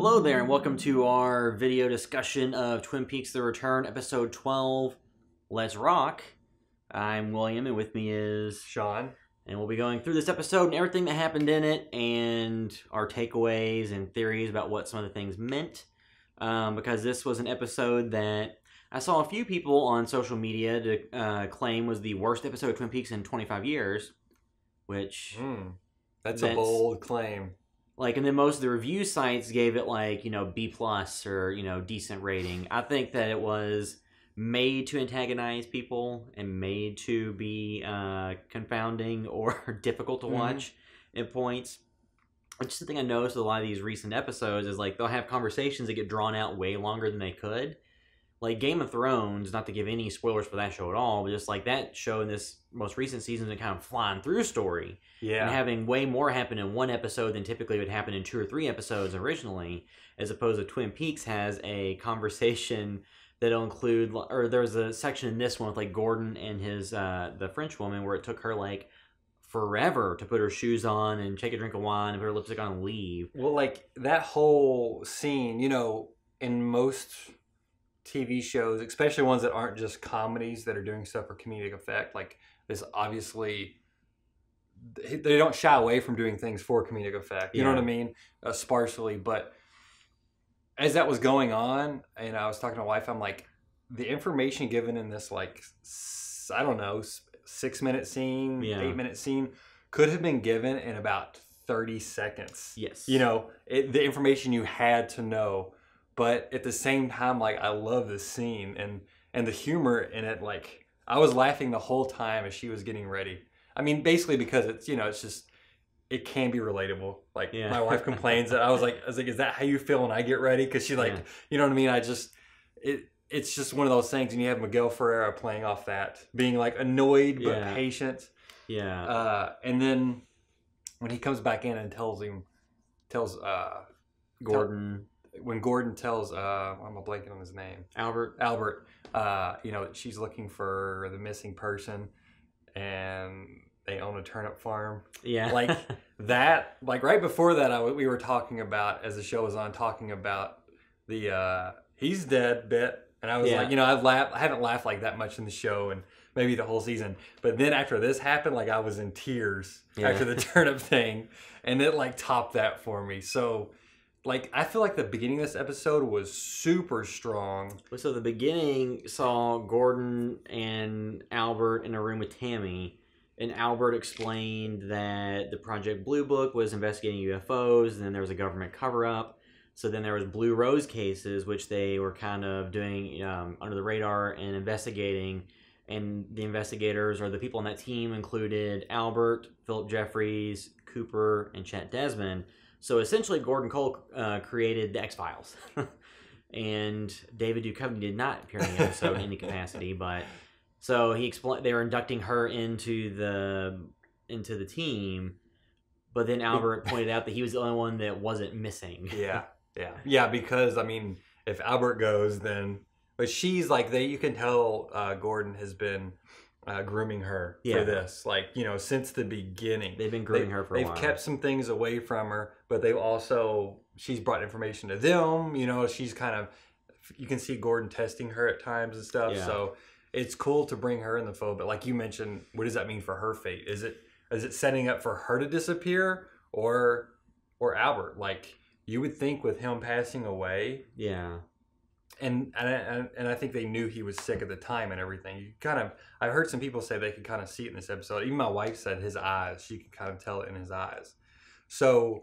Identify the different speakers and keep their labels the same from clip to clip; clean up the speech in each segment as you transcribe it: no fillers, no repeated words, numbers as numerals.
Speaker 1: Hello there, and welcome to our video discussion of Twin Peaks: The Return, episode 12, Let's Rock. I'm William, and with me is
Speaker 2: Sean.
Speaker 1: And we'll be going through this episode and everything that happened in it, and our takeaways and theories about what some of the things meant. Because this was an episode that I saw a few people on social media to claim was the worst episode of Twin Peaks in 25 years, which...
Speaker 2: That's a bold claim.
Speaker 1: Like, and then most of the review sites gave it like, B+ or, decent rating. I think that it was made to antagonize people and made to be confounding or difficult to watch at points. Just the thing I noticed with a lot of these recent episodes is like they'll have conversations that get drawn out way longer than they could. Like Game of Thrones, not to give any spoilers for that show at all, but just like that show in this most recent season is kind of flying through story. Yeah. And having way more happen in one episode than typically would happen in 2 or 3 episodes originally, as opposed to Twin Peaks has a conversation that'll include, or there's a section in this one with like Gordon and his, the French woman where it took her like forever to put her shoes on and take a drink of wine and put her lipstick on and leave.
Speaker 2: Well, like that whole scene, in most TV shows, especially ones that aren't just comedies that are doing stuff for comedic effect, like this obviously they don't shy away from doing things for comedic effect. You know what I mean? Sparsely, but as that was going on, and I was talking to my wife, I'm like, the information given in this, like, I don't know, 6-minute scene, 8-minute scene could have been given in about 30 seconds.
Speaker 1: Yes.
Speaker 2: The information you had to know. But at the same time, like, I love this scene and the humor in it. Like, I was laughing the whole time as she was getting ready. I mean, basically because it's, it's just, it can be relatable. Like, my wife complains that I was like, is that how you feel when I get ready? Because she like, you know what I mean? It's just one of those things. And you have Miguel Ferreira playing off that, being like annoyed but patient. Yeah. And then when he comes back in and tells
Speaker 1: Gordon.
Speaker 2: When Gordon tells, I'm blanking on his name.
Speaker 1: Albert,
Speaker 2: she's looking for the missing person and they own a turnip farm. Yeah. Like that, like right before that, we were talking about, as the show was on, talking about the he's dead bit. And I was like, I haven't laughed like that much in the show and maybe the whole season. But then after this happened, like I was in tears after the turnip thing. And it like topped that for me. So... like, I feel like the beginning of this episode was super strong.
Speaker 1: So the beginning saw Gordon and Albert in a room with Tammy, and Albert explained that the Project Blue Book was investigating UFOs, and then there was a government cover-up. So then there was Blue Rose cases, which they were kind of doing under the radar and investigating. And the investigators, or the people on that team, included Albert, Philip Jeffries, Cooper, and Chet Desmond. So essentially, Gordon Cole created the X-Files, and David Duchovny did not appear in the episode in any capacity. But so he explained they were inducting her into the team, but then Albert pointed out that he was the only one that wasn't missing.
Speaker 2: Yeah. Because I mean, if Albert goes, then but she's like you can tell Gordon has been grooming her for this, like since the beginning.
Speaker 1: They've been grooming her for a while.
Speaker 2: They've kept some things away from her, but she's brought information to them. She's kind of, you can see Gordon testing her at times and stuff. So it's cool to bring her in the fold. But like you mentioned, what does that mean for her fate? Is it setting up for her to disappear or Albert? Like you would think with him passing away. Yeah. And I think they knew he was sick at the time and everything. I've heard some people say they could kind of see it in this episode. Even my wife said his eyes, she could kind of tell it in his eyes. So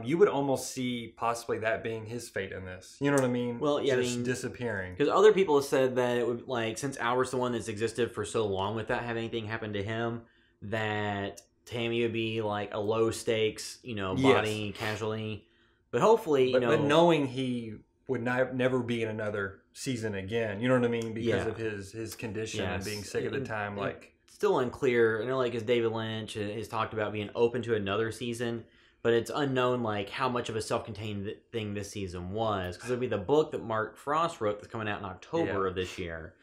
Speaker 2: you would almost see possibly that being his fate in this. You know what I mean?
Speaker 1: Well, yeah,
Speaker 2: just disappearing.
Speaker 1: Because other people have said that it would, like, since Albert's the one that's existed for so long without having anything happen to him, that Tammy would be like a low stakes, body casualty. But hopefully,
Speaker 2: but knowing he would never be in another season again. You know what I mean? Because of his condition and being sick at the time. Like,
Speaker 1: still unclear. Because David Lynch has talked about being open to another season, but it's unknown like how much of a self-contained thing this season was. Because it'll be the book that Mark Frost wrote that's coming out in October of this year.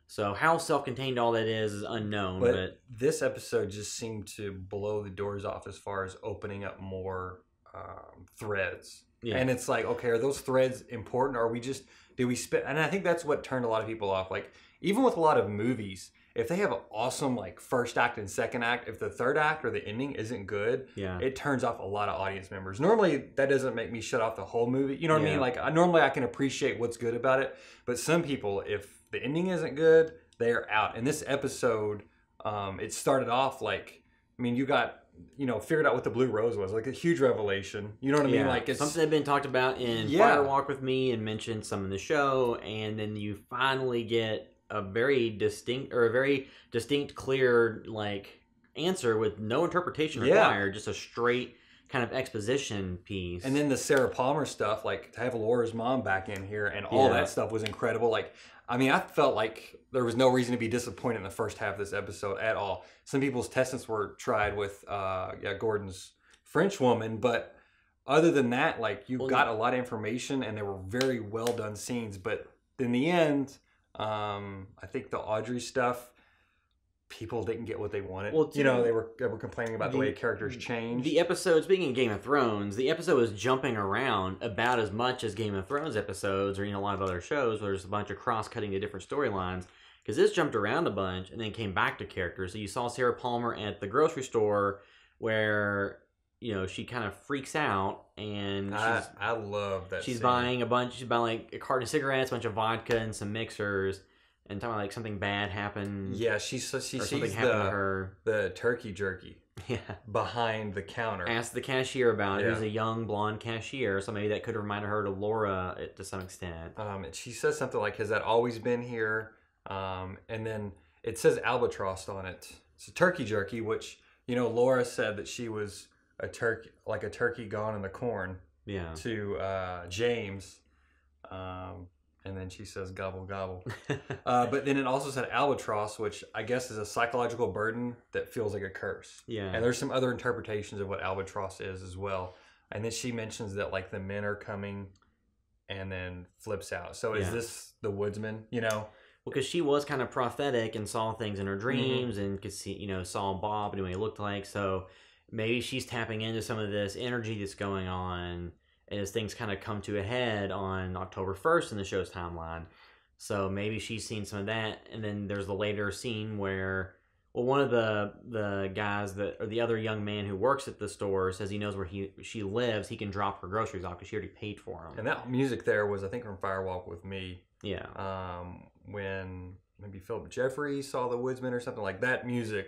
Speaker 1: So how self-contained all that is unknown. But
Speaker 2: this episode just seemed to blow the doors off as far as opening up more threads.
Speaker 1: Yeah.
Speaker 2: And it's like, okay, are those threads important? Or are we just, do we spit? And I think that's what turned a lot of people off. Like, even with a lot of movies, if they have an awesome like first act and second act, if the third act or the ending isn't good, it turns off a lot of audience members. Normally, that doesn't make me shut off the whole movie. You know what I mean? Like, normally I can appreciate what's good about it. But some people, if the ending isn't good, they're out. And this episode, it started off like, I mean, you got, you know, figured out what the blue rose was, like a huge revelation. You know what I mean? Like, it's
Speaker 1: something that had been talked about in Fire Walk with Me and mentioned some in the show, and then you finally get a very distinct, clear like answer with no interpretation required, just a straight kind of exposition piece.
Speaker 2: And then the Sarah Palmer stuff, like to have Laura's mom back in here and all that stuff was incredible. Like, I mean, I felt like there was no reason to be disappointed in the first half of this episode at all. Some people's tests were tried with Gordon's French woman, but other than that, like, you got a lot of information and they were very well done scenes. But in the end, I think the Audrey stuff, people didn't get what they wanted. Well, you know, they were complaining about the way characters changed.
Speaker 1: The episode, speaking of Game of Thrones, the episode was jumping around about as much as Game of Thrones episodes or, you know, a lot of other shows where there's a bunch of cross-cutting to different storylines. Because this jumped around a bunch and then came back to characters. So you saw Sarah Palmer at the grocery store where, you know, she kind of freaks out and
Speaker 2: I love that
Speaker 1: she's
Speaker 2: scene.
Speaker 1: She's buying like a carton of cigarettes, a bunch of vodka, and some mixers. And talking like something bad happened.
Speaker 2: Yeah, she sees the turkey jerky behind the counter.
Speaker 1: Asked the cashier about it. Who's a young blonde cashier, so maybe that could remind her to Laura to some extent.
Speaker 2: And she says something like, "Has that always been here?" And then it says albatross on it. It's a turkey jerky, which, you know, Laura said that she was a turkey gone in the corn.
Speaker 1: Yeah.
Speaker 2: To James. And then she says, gobble, gobble. But then it also said albatross, which I guess is a psychological burden that feels like a curse.
Speaker 1: Yeah.
Speaker 2: And there's some other interpretations of what albatross is as well. And then she mentions that, like, the men are coming and then flips out. So is this the woodsman, you know?
Speaker 1: Well, because she was kind of prophetic and saw things in her dreams and could see, you know, saw Bob and what he looked like. So maybe she's tapping into some of this energy that's going on as things kind of come to a head on October 1st in the show's timeline. So maybe she's seen some of that. And then there's the later scene where, well, one of the guys or the other young man who works at the store says he knows where she lives. He can drop her groceries off because she already paid for them.
Speaker 2: And that music there was, I think, from Firewalk with Me.
Speaker 1: Yeah.
Speaker 2: When maybe Philip Jeffries saw The Woodsman or something like that. Music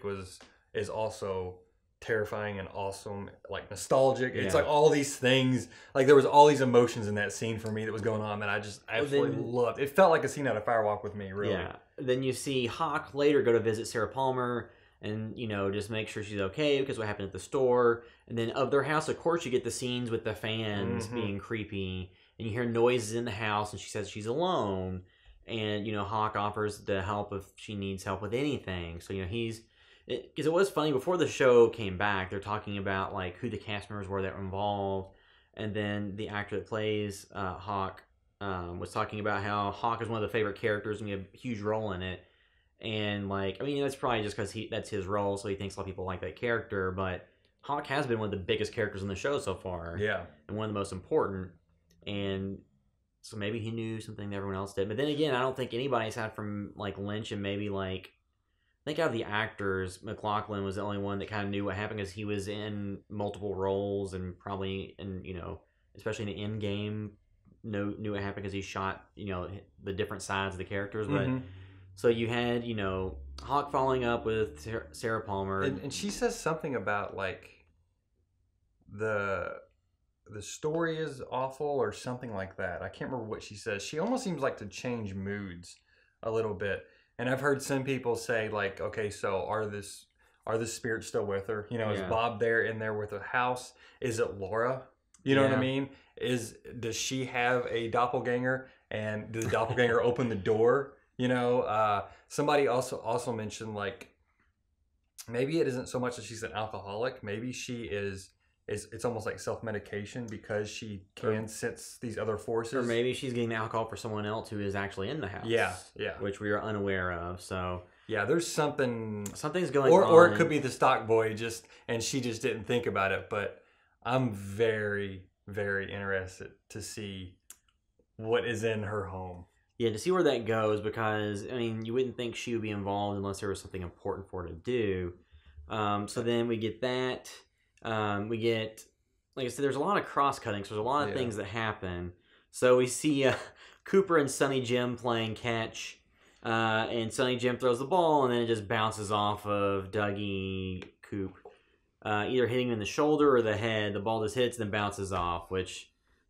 Speaker 2: is also terrifying and awesome, like nostalgic. It's like all these things, like there was all these emotions in that scene for me that was going on that I just absolutely loved. It felt like a scene out of Firewalk with Me, really. Yeah.
Speaker 1: Then you see Hawk later go to visit Sarah Palmer and, you know, just make sure she's okay because what happened at the store. And then of their house, of course, you get the scenes with the fans being creepy and you hear noises in the house and she says she's alone. And, you know, Hawk offers to help if she needs help with anything. So, you know, because it was funny, before the show came back, they're talking about, like, who the cast members were that were involved. And then the actor that plays Hawk was talking about how Hawk is one of the favorite characters and he had a huge role in it. And, like, I mean, that's probably just because that's his role, so he thinks a lot of people like that character. But Hawk has been one of the biggest characters in the show so far. Yeah. And one of the most important. And so maybe he knew something that everyone else did. But then again, I don't think anybody aside from, like, Lynch and maybe, like, I think out of the actors, McLaughlin was the only one that kind of knew what happened because he was in multiple roles and probably, you know, especially in the end game, knew what happened because he shot, you know, the different sides of the characters. But so you had, you know, Hawk following up with Sarah Palmer.
Speaker 2: And she says something about, like, the story is awful or something like that. I can't remember what she says. She almost seems like to change moods a little bit. And I've heard some people say, like, okay, so are the spirits still with her? You know, is Bob in there with the house? Is it Laura? You know what I mean? Does she have a doppelganger? And did the doppelganger open the door? You know, somebody also mentioned, like, maybe it isn't so much that she's an alcoholic. Maybe she is it's almost like self-medication because she can sense these other forces.
Speaker 1: Or maybe she's getting the alcohol for someone else who is actually in the house.
Speaker 2: Yeah.
Speaker 1: Which we are unaware of, so...
Speaker 2: Yeah, there's something's
Speaker 1: going on.
Speaker 2: Or it could be the stock boy and she just didn't think about it, but I'm very, very interested to see what is in her home.
Speaker 1: Yeah, to see where that goes, because, I mean, you wouldn't think she would be involved unless there was something important for her to do. So then we get that. We get, like I said, there's a lot of cross-cutting, so there's a lot of things that happen. So we see Cooper and Sonny Jim playing catch, and Sonny Jim throws the ball, and then it just bounces off of Dougie Coop, either hitting him in the shoulder or the head. The ball just hits and then bounces off, which,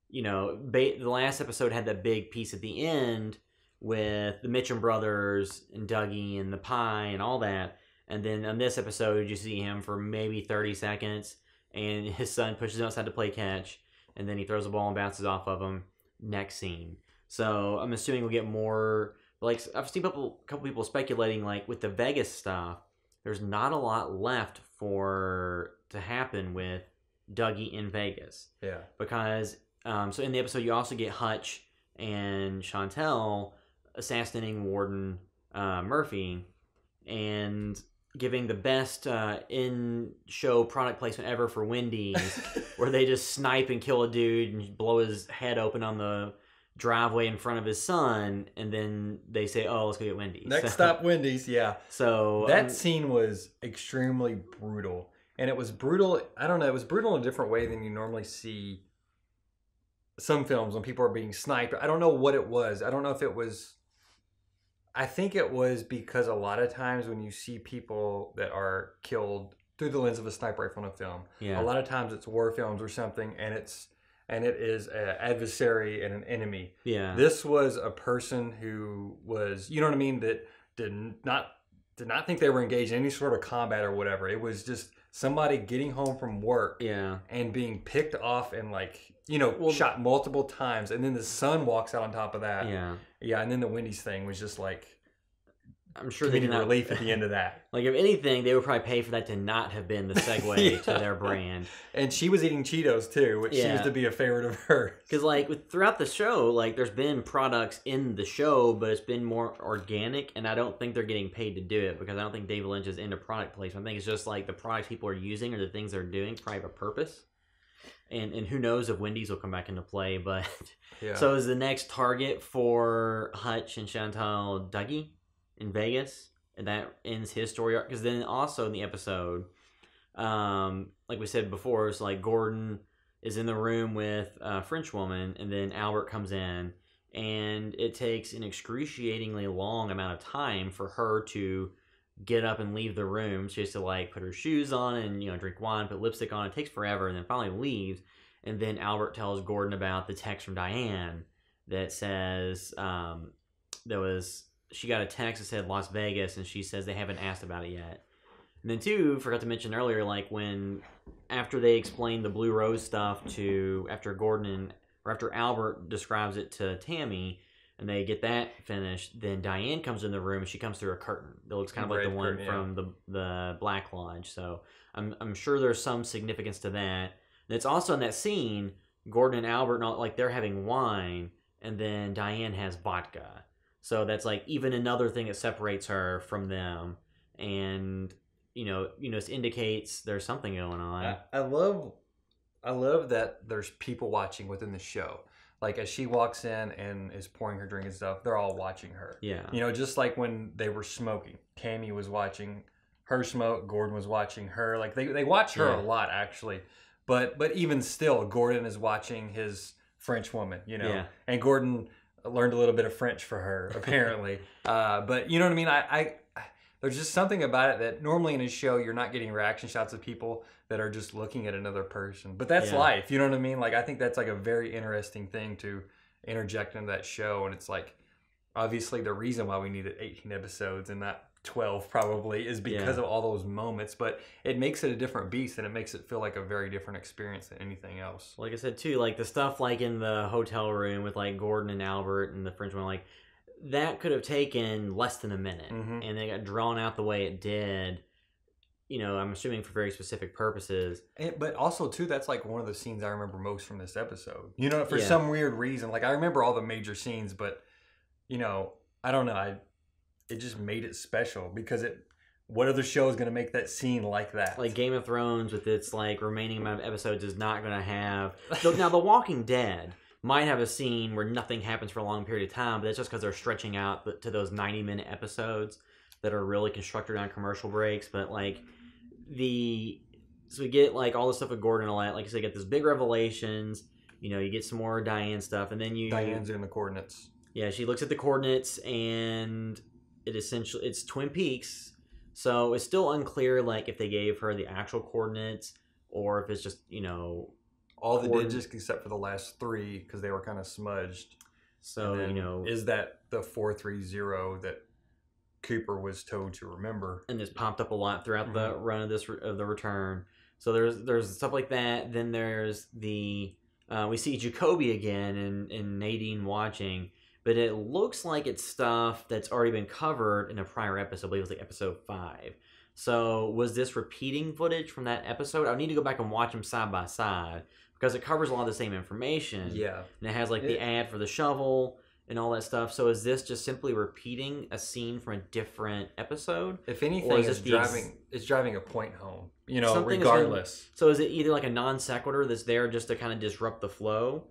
Speaker 1: you know, the last episode had that big piece at the end with the Mitchum brothers and Dougie and the pie and all that. And then on this episode, you see him for maybe 30 seconds, and his son pushes him outside to play catch, and then he throws the ball and bounces off of him. Next scene. So I'm assuming we'll get more. Like, I've seen a couple people speculating, like, with the Vegas stuff, there's not a lot left to happen with Dougie in Vegas.
Speaker 2: Yeah.
Speaker 1: Because, so in the episode, you also get Hutch and Chantel assassinating Warden Murphy and giving the best in-show product placement ever for Wendy's, where they just snipe and kill a dude and blow his head open on the driveway in front of his son, and then they say, "Oh, let's go get Wendy's."
Speaker 2: Next stop, Wendy's. Yeah.
Speaker 1: So
Speaker 2: that scene was extremely brutal, and it was brutal. I don't know. It was brutal in a different way than you normally see some films when people are being sniped. I don't know what it was. I don't know if it was. I think it was because a lot of times when you see people that are killed through the lens of a sniper rifle in a film, a lot of times it's war films or something, and it is an adversary and an enemy.
Speaker 1: Yeah.
Speaker 2: This was a person who was, you know what I mean, that did not think they were engaged in any sort of combat or whatever. It was just somebody getting home from work and being picked off and, like, you know, shot multiple times, and then the son walks out on top of that. Yeah, and then the Wendy's thing was just like,
Speaker 1: I'm sure they did not
Speaker 2: relief at the end of that.
Speaker 1: Like, if anything, they would probably pay for that to not have been the segue to their brand.
Speaker 2: And she was eating Cheetos too, which seems to be a favorite of hers.
Speaker 1: Because, like, throughout the show, like, there's been products in the show, but it's been more organic, and I don't think they're getting paid to do it, because I don't think David Lynch is into product placement. I think it's just like the products people are using or the things they're doing probably have a purpose. And who knows if Wendy's will come back into play, but so is the next target for Hutch and Chantal Dougie in Vegas, and that ends his story arc. Because then also in the episode, like we said before, it's like Gordon is in the room with a French woman, and then Albert comes in, and it takes an excruciatingly long amount of time for her to get up and leave the room. She has to, like, put her shoes on and, you know, drink wine, put lipstick on. It takes forever, and then finally leaves. And then Albert tells Gordon about the text from Diane that says she got a text that said Las Vegas, and she says they haven't asked about it yet. And then too, forgot to mention earlier, like, after they explain the Blue Rose stuff after Albert describes it to Tammy, and they get that finished, then Diane comes in the room, and she comes through a curtain that looks kind of like the one from the Black Lodge. So I'm sure there's some significance to that. And it's also in that scene, Gordon and Albert, they're having wine, and then Diane has vodka. So that's, like, even another thing that separates her from them, and you know, it indicates there's something going on.
Speaker 2: I love that there's people watching within the show. Like, as she walks in and is pouring her drink and stuff, they're all watching her.
Speaker 1: Yeah.
Speaker 2: You know, just like when they were smoking. Tammy was watching her smoke. Gordon was watching her. Like, they watch her a lot, actually. But even still, Gordon is watching his French woman, you know. Yeah. And Gordon learned a little bit of French for her, apparently. But, you know what I mean? I there's just something about it that normally in a show, you're not getting reaction shots of people that are just looking at another person. But that's life, you know what I mean? Like, I think that's, like, a very interesting thing to interject into that show. And it's like, obviously the reason why we needed 18 episodes and not 12 probably is because of all those moments. But it makes it a different beast, and it makes it feel like a very different experience than anything else.
Speaker 1: Like I said too, like the stuff like in the hotel room with, like, Gordon and Albert and the French one, like, that could have taken less than a minute, and they got drawn out the way it did. You know, I'm assuming for very specific purposes.
Speaker 2: But also, too, that's, like, one of the scenes I remember most from this episode. You know, for some weird reason. Like, I remember all the major scenes, but, you know, I don't know. It just made it special because what other show is going to make that scene like that?
Speaker 1: Like Game of Thrones with its like remaining amount of episodes is not going to have. Now, The Walking Dead might have a scene where nothing happens for a long period of time, but that's just because they're stretching out to those 90-minute episodes that are really constructed on commercial breaks. But like so we get like all this stuff with Gordon and all that. Like I said, you get this big revelations. You know, you get some more Diane stuff, and then
Speaker 2: Diane's in the coordinates.
Speaker 1: Yeah, she looks at the coordinates, and it's Twin Peaks. So it's still unclear, like if they gave her the actual coordinates or if it's just
Speaker 2: all the digits except for the last 3 because they were kind of smudged.
Speaker 1: So
Speaker 2: is that the 430 that Cooper was told to remember?
Speaker 1: And this popped up a lot throughout the run of the return. So there's stuff like that. Then there's the we see Jacoby again and Nadine watching, but it looks like it's stuff that's already been covered in a prior episode. I believe it was like episode 5. So was this repeating footage from that episode? I need to go back and watch them side by side because it covers a lot of the same information.
Speaker 2: Yeah.
Speaker 1: And it has like the ad for the shovel and all that stuff. So is this just simply repeating a scene from a different episode?
Speaker 2: If anything, it's driving a point home, regardless.
Speaker 1: So is it either like a non sequitur that's there just to kind of disrupt the flow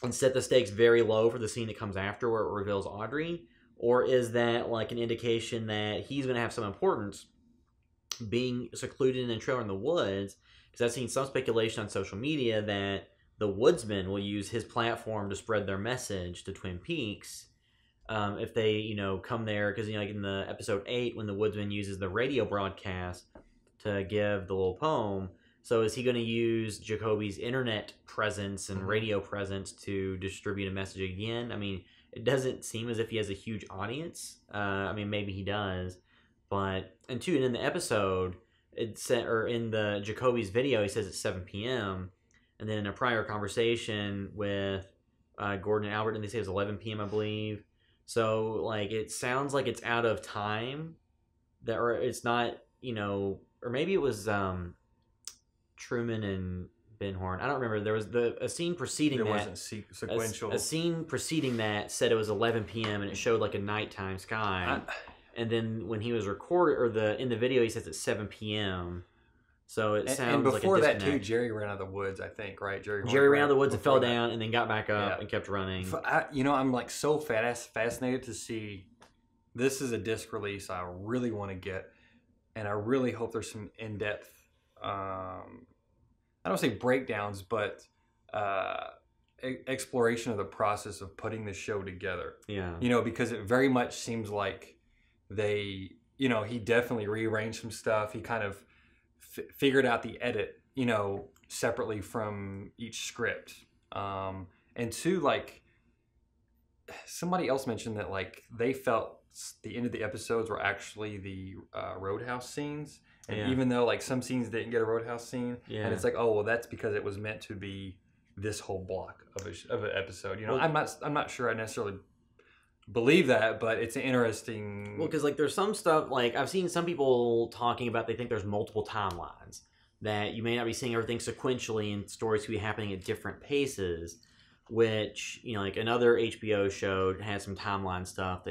Speaker 1: and set the stakes very low for the scene that comes after where it reveals Audrey? Or is that like an indication that he's going to have some importance being secluded in a trailer in the woods? Because I've seen some speculation on social media that the Woodsman will use his platform to spread their message to Twin Peaks if they, come there. Because, like in the episode 8, when the Woodsman uses the radio broadcast to give the little poem. So is he going to use Jacoby's internet presence and radio presence to distribute a message again? I mean, it doesn't seem as if he has a huge audience. I mean, maybe he does. But, and in the episode, in the Jacoby's video, he says it's 7 p.m., and then in a prior conversation with Gordon and Albert, and they say it was 11 p.m., I believe. So, like, it sounds like it's out of time. Or it's not, or maybe it was Truman and Ben Horn. I don't remember. There was a scene preceding that. It
Speaker 2: wasn't sequential.
Speaker 1: A scene preceding that said it was 11 p.m. and it showed like a nighttime sky. And then when he was recorded, in the video, he says it's 7 p.m. So it sounds like a disconnect.
Speaker 2: And before that, too, Jerry ran out of the woods, I think, right? Jerry
Speaker 1: ran out of the woods and fell down and then got back up and kept running.
Speaker 2: I'm like so fascinated to see. This is a disc release I really want to get. And I really hope there's some in-depth, I don't say breakdowns, but exploration of the process of putting the show together.
Speaker 1: Yeah.
Speaker 2: Because it very much seems like he definitely rearranged some stuff. He kind of figured out the edit, separately from each script. And 2, like, somebody else mentioned that, like, they felt the end of the episodes were actually the Roadhouse scenes. And even though, like, some scenes didn't get a Roadhouse scene, and it's like, oh, well, that's because it was meant to be this whole block of an episode. Well, I'm not sure I necessarily believe that, but it's an interesting.
Speaker 1: Well, because like there's some stuff like I've seen some people talking about. They think there's multiple timelines that you may not be seeing everything sequentially, and stories could be happening at different paces. Which like another HBO show had some timeline stuff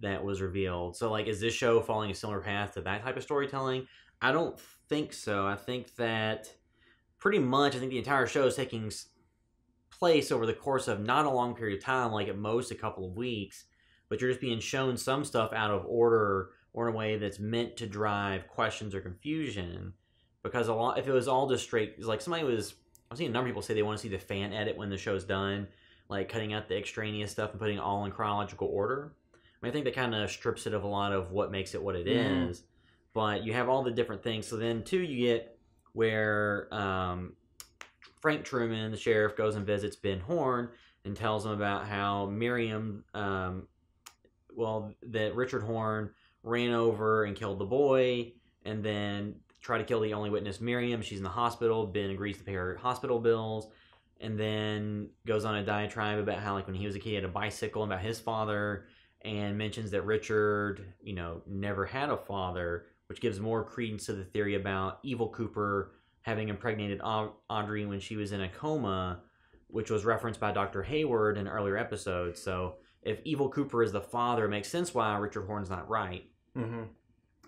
Speaker 1: that was revealed. So like, is this show following a similar path to that type of storytelling? I don't think so. I think that pretty much, I think the entire show is taking place over the course of not a long period of time, like at most a couple of weeks, but you're just being shown some stuff out of order or in a way that's meant to drive questions or confusion. Because if it was all just straight, like I've seen a number of people say they want to see the fan edit when the show's done, like cutting out the extraneous stuff and putting it all in chronological order. I think that kind of strips it of a lot of what makes it what it is. But you have all the different things. So then, too, you get where Frank Truman, the sheriff, goes and visits Ben Horn and tells him about how Miriam, that Richard Horn ran over and killed the boy and then tried to kill the only witness, Miriam. She's in the hospital. Ben agrees to pay her hospital bills. And then goes on a diatribe about how, like, when he was a kid, he had a bicycle, about his father, and mentions that Richard, never had a father, which gives more credence to the theory about Evil Cooper having impregnated Audrey when she was in a coma, which was referenced by Dr. Hayward in earlier episodes. So if Evil Cooper is the father, it makes sense why Richard Horn's not right.
Speaker 2: Mm-hmm.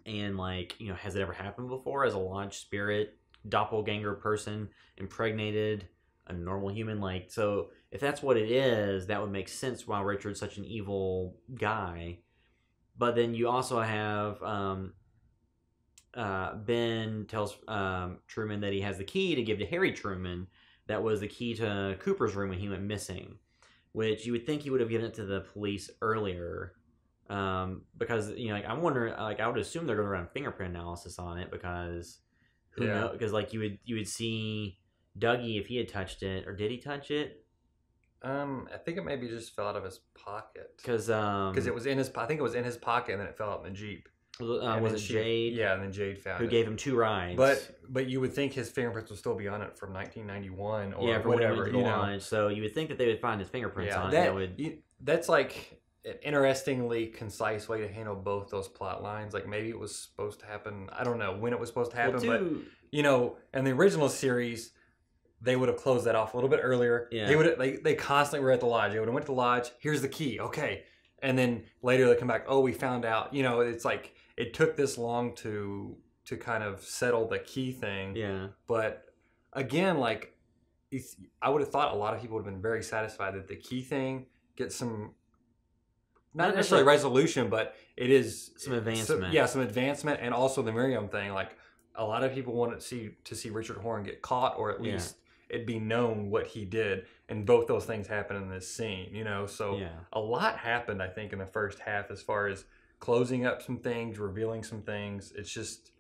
Speaker 1: And like, has it ever happened before? Has a lodge spirit doppelganger person impregnated a normal human? Like, so if that's what it is, that would make sense why Richard's such an evil guy. But then you also have Ben tells Truman that he has the key to give to Harry Truman. That was the key to Cooper's room when he went missing, which you would think he would have given it to the police earlier. Because like I wonder, like I would assume they're going to run fingerprint analysis on it, because who knows? Because like you would see Dougie if he had touched it, or did he touch it?
Speaker 2: I think it maybe just fell out of his pocket.
Speaker 1: Because
Speaker 2: it was in his. I think it was in his pocket, and then it fell out in the Jeep.
Speaker 1: Was it Jade?
Speaker 2: Yeah, and then Jade found it.
Speaker 1: Who gave him 2 rides.
Speaker 2: But you would think his fingerprints would still be on it from 1991 or
Speaker 1: from
Speaker 2: whatever.
Speaker 1: Lodge, so you would think that they would find his fingerprints on it.
Speaker 2: That's like an interestingly concise way to handle both those plot lines. Like maybe it was supposed to happen. I don't know when it was supposed to happen, but in the original series, they would have closed that off a little bit earlier. Yeah. They constantly were at the lodge. They would have went to the lodge. Here's the key. Okay. And then later they come back. Oh, we found out. It's like it took this long to kind of settle the key thing.
Speaker 1: Yeah.
Speaker 2: But again, like I would have thought a lot of people would have been very satisfied that the key thing gets some not necessarily resolution, but it is
Speaker 1: some advancement.
Speaker 2: Some advancement, and also the Miriam thing. Like a lot of people wanted to see Richard Horne get caught, or at least it'd be known what he did, and both those things happen in this scene. So a lot happened, I think, in the first half as far as closing up some things, revealing some things. It's just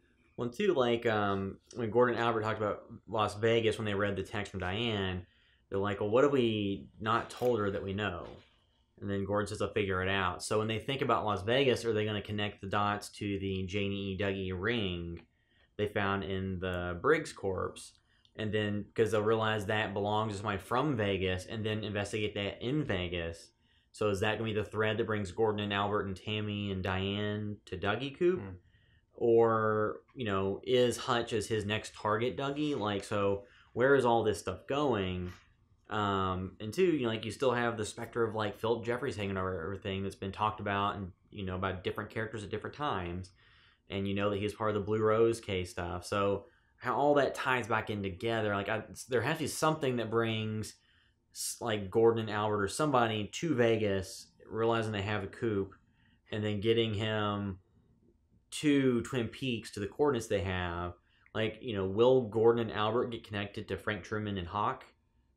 Speaker 1: too, like when Gordon and Albert talked about Las Vegas when they read the text from Diane, they're like, well, what have we not told her that we know? And then Gordon says, I'll figure it out. So when they think about Las Vegas, are they going to connect the dots to the Janie E. Dougie ring they found in the Briggs corpse? And then, because they'll realize that belongs to somebody from Vegas, and then investigate that in Vegas. So is that going to be the thread that brings Gordon and Albert and Tammy and Diane to Dougie Coop? Or, is Hutch as his next target Dougie? Like, so where is all this stuff going? And two, you still have the specter of like Philip Jeffries hanging over everything that's been talked about, and about different characters at different times, and that he was part of the Blue Rose case stuff. So how all that ties back in together, like there has to be something that brings like Gordon and Albert or somebody to Vegas, realizing they have a Coop, and then getting him to Twin Peaks to the coordinates they have. Like, will Gordon and Albert get connected to Frank Truman and Hawk?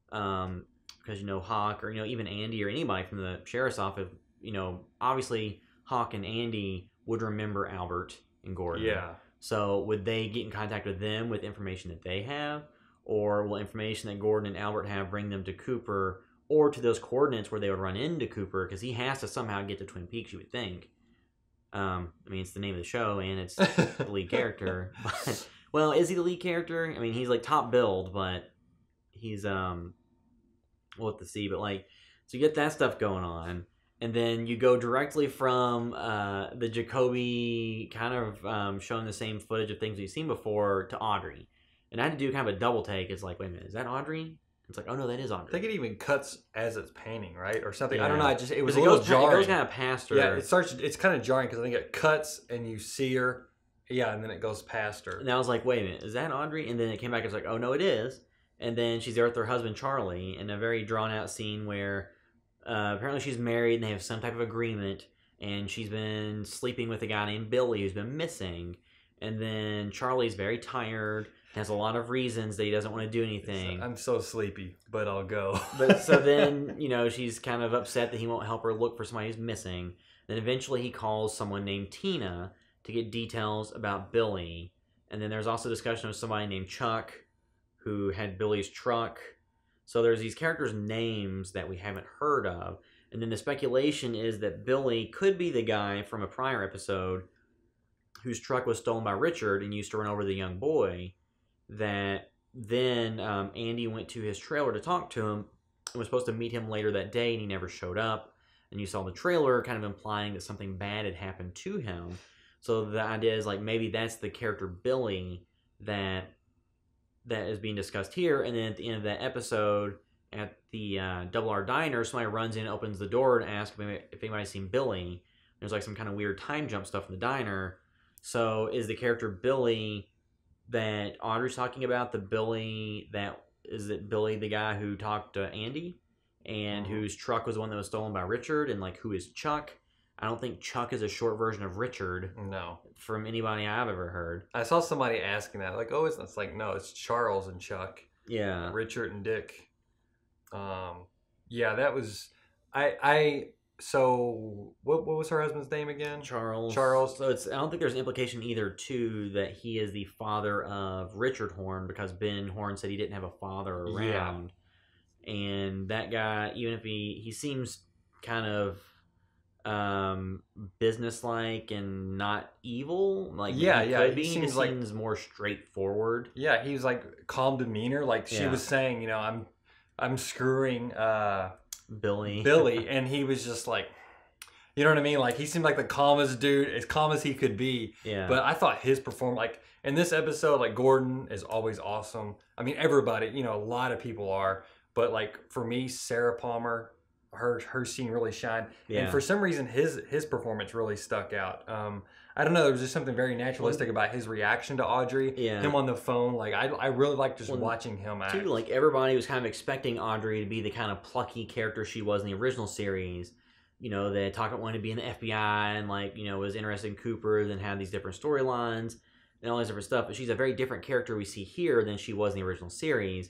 Speaker 1: Because Hawk, or even Andy or anybody from the sheriff's office, obviously Hawk and Andy would remember Albert and Gordon.
Speaker 2: Yeah.
Speaker 1: So would they get in contact with them with information that they have, or will information that Gordon and Albert have bring them to Cooper, or to those coordinates where they would run into Cooper? Because he has to somehow get to Twin Peaks, you would think. It's the name of the show, and it's the lead character. But, well, is he the lead character? He's like top billed, but he's we'll have to see. But like, so you get that stuff going on, and then you go directly from the Jacoby kind of showing the same footage of things we've seen before to Audrey. And I had to do kind of a double take. It's like, wait a minute, is that Audrey? It's like, oh no, that is Audrey.
Speaker 2: I think it even cuts as it's painting, right, or something.
Speaker 1: Yeah.
Speaker 2: I don't know. It was a little jarring.
Speaker 1: It goes kind of past her.
Speaker 2: Yeah, it's kind of jarring because I think it cuts and you see her. Yeah, and then it goes past her.
Speaker 1: And I was like, wait a minute, is that Audrey? And then it came back. It's like, oh no, it is. And then she's there with her husband Charlie in a very drawn out scene where apparently she's married and they have some type of agreement, and she's been sleeping with a guy named Billy who's been missing. And then Charlie's very tired, has a lot of reasons that he doesn't want to do anything.
Speaker 2: I'm so sleepy, but I'll go.
Speaker 1: But so then, she's kind of upset that he won't help her look for somebody who's missing. Then eventually he calls someone named Tina to get details about Billy. And then there's also discussion of somebody named Chuck who had Billy's truck. So there's these characters' names that we haven't heard of. And then the speculation is that Billy could be the guy from a prior episode whose truck was stolen by Richard and used to run over the young boy. That then Andy went to his trailer to talk to him and was supposed to meet him later that day, and he never showed up. And you saw the trailer kind of implying that something bad had happened to him. So the idea is like maybe that's the character Billy that is being discussed here. And then at the end of that episode, at the Double R Diner, somebody runs in, opens the door, and asks if anybody's seen Billy. There's like some kind of weird time jump stuff in the diner. So is the character Billy that Audrey's talking about the Billy that is it Billy the guy who talked to Andy and whose truck was the one that was stolen by Richard, and like who is Chuck? I don't think Chuck is a short version of Richard.
Speaker 2: No. From
Speaker 1: anybody I've ever heard.
Speaker 2: I saw somebody asking that, like, oh, it's like, no, it's Charles and Chuck.
Speaker 1: Yeah.
Speaker 2: Richard and Dick. Yeah, that was so what was her husband's name again?
Speaker 1: Charles. So I don't think there's an implication either too that he is the father of Richard Horn, because Ben Horn said he didn't have a father around. Yeah. And that guy, even if he seems kind of businesslike and not evil, like he could be. He seems more straightforward.
Speaker 2: Yeah, he's like calm demeanor. Like she was saying, you know, I'm screwing Billy, and he was just like, you know what I mean? Like he seemed like the calmest dude, as calm as he could be. Yeah. But I thought his performance, like in this episode, like Gordon is always awesome. I mean, everybody, you know, a lot of people are, but like for me, Sarah Palmer, her scene really shined, and for some reason his performance really stuck out. I don't know, there was just something very naturalistic about his reaction to Audrey, him on the phone. Like I really liked just watching him act.
Speaker 1: Too, like everybody was kind of expecting Audrey to be the kind of plucky character she was in the original series. You know, that talked about wanting to be in the FBI and like, you know, was interested in Cooper, then had these different storylines and all this different stuff. But she's a very different character we see here than she was in the original series.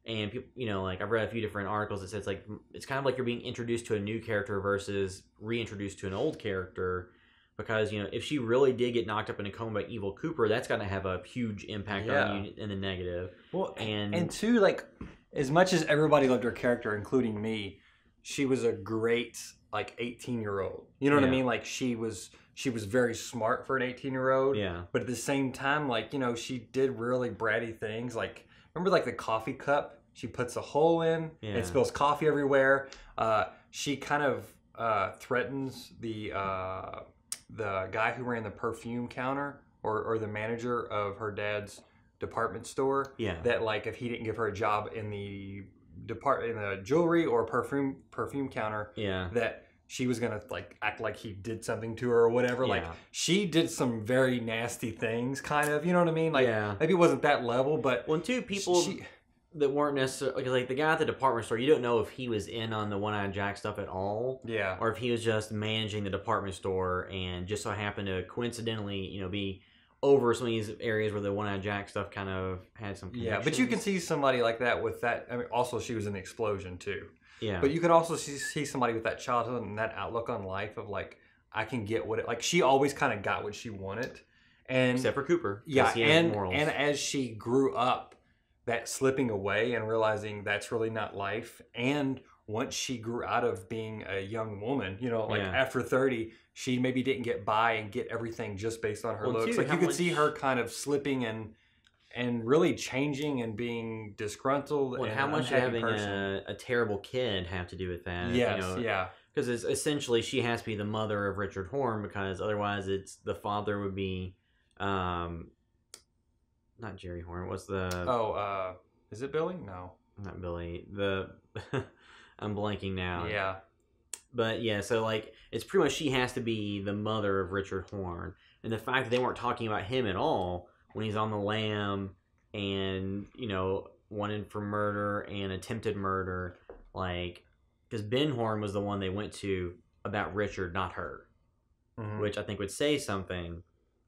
Speaker 1: And people, you know, like I've read a few different articles that says like it's kind of like you're being introduced to a new character versus reintroduced to an old character, because you know if she really did get knocked up in a coma by evil Cooper, that's going to have a huge impact on you in the negative.
Speaker 2: Well, and two, like as much as everybody loved her character, including me, she was a great like 18-year-old. You know what I mean? Like she was very smart for an 18-year-old. Yeah. But at the same time, like you know, she did really bratty things like. Remember, like the coffee cup? She puts a hole in. Yeah. It spills coffee everywhere. She kind of threatens the guy who ran the perfume counter or the manager of her dad's department store. Yeah. That like if he didn't give her a job in the jewelry or perfume counter. Yeah. That she was gonna like act like he did something to her or whatever. Yeah. Like she did some very nasty things, kind of. You know what I mean? Like maybe it wasn't that level, but
Speaker 1: two people that weren't necessarily like the guy at the department store. You don't know if he was in on the One-Eyed Jack stuff at all, or if he was just managing the department store and just so happened to coincidentally, you know, be over some of these areas where the One-Eyed Jack stuff kind of had some connections.
Speaker 2: Yeah, but you can see somebody like that with that. I mean, also she was in the explosion too. Yeah. But you could also see somebody with that childhood and that outlook on life of like, I can get what it, like she always kind of got what she wanted. And
Speaker 1: except for Cooper.
Speaker 2: Yeah. And as she grew up, that slipping away and realizing that's really not life. And once she grew out of being a young woman, you know, like after 30, she maybe didn't get by and get everything just based on her looks. Like you could see her kind of slipping and really changing and being disgruntled.
Speaker 1: Well, and how much having a terrible kid have to do with that?
Speaker 2: Yes,
Speaker 1: you know? Because it's essentially she has to be the mother of Richard Horn, because otherwise it's the father would be, not Jerry Horn. What's the?
Speaker 2: Is it Billy? No,
Speaker 1: not Billy. I'm blanking now.
Speaker 2: Yeah,
Speaker 1: but yeah, so like it's pretty much she has to be the mother of Richard Horn, and the fact that they weren't talking about him at all when he's on the lam and, you know, wanted for murder and attempted murder, like, because Ben Horn was the one they went to about Richard, not her, which I think would say something.